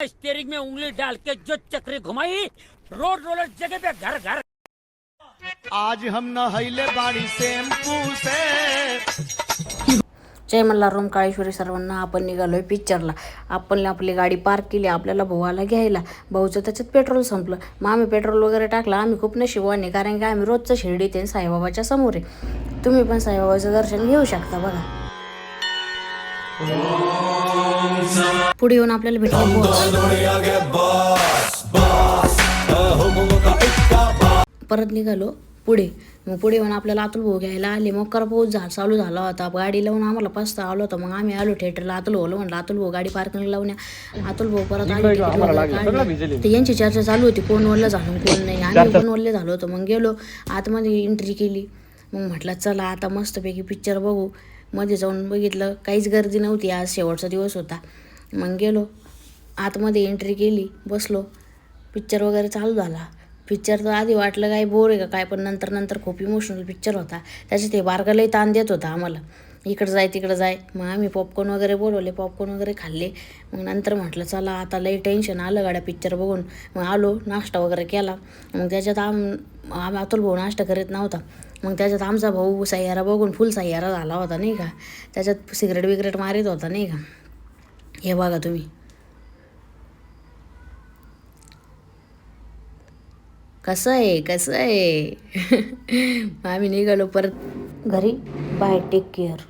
Steering में उंगली डाल के जो चक्री घुमाई, रोड रोलर जगह पे घर घर। आज हम नहैले बाड़ी शैम्पू से। जय मल्हार रोम काळेश्वरी सर्वांना. आपण निघालोय पिक्चरला. आपण आपली गाडी पार्क केली. आपल्याला भावाला घ्यायला. भाऊचं त्याच्यात पेट्रोल संपलं. मग आम्ही पेट्रोल वगैरे टाकलं. आम्ही खूप नशिबवान, कारण की आम्ही रोजचं शिर्डीत आहे साईबाबाच्या समोर आहे. तुम्ही पण साईबाबाचं दर्शन घेऊ शकता बघा. पुढे येऊन आपल्याला भेटले परत निघालो पुढे. मग पुढे येऊन आपल्याला अतुल भाऊ घ्यायला आले. मग पाऊस चालू झाला होता. गाडी लावून आम्हाला पस्ता आलो होता. मग आम्ही आलो थिएटरला. अतुल भाऊ म्हणलं अतुल भाऊ गाडी पार्किंग लावून. अतुल भाऊ परत आले. तर यांची चर्चा चालू होती कोण वल्लं झालं कोण नाही. आम्ही पण वल्ले झालो होतो. मग गेलो आतमध्ये एंट्री केली. मग म्हटलं चला आता मस्तपैकी पिक्चर बघू. मध्ये जाऊन बघितलं काहीच गर्दी नव्हती. आज शेवटचा दिवस होता. मग गेलो आतमध्ये एंट्री केली. बसलो. पिक्चर वगैरे चालू झाला. पिक्चर तर आधी वाटलं काय बोर आहे का काय, पण नंतर खूप इमोशनल पिक्चर होता. त्याच्यात ते बारगालाही ताण देत होता आम्हाला, इकडं जाय तिकडं जाय. मग आम्ही पॉपकॉर्न वगैरे बोलवले, पॉपकॉर्न वगैरे खाल्ले. मग नंतर म्हटलं चला आता लई टेन्शन आलं गाड्या पिक्चर बघून. मग आलो नाश्ता वगैरे केला. मग त्याच्यात आम्ही अतुल भाऊ नाश्ता करीत नव्हता. मग त्याच्यात आमचा भाऊ सय्यारा बघून फुल सय्यारा झाला होता नाही का. त्याच्यात सिगरेट बिगरेट मारित होता नाही का. हे बघा तुम्ही. कसं आहे आम्ही निघालो परत घरी. Bye, take care.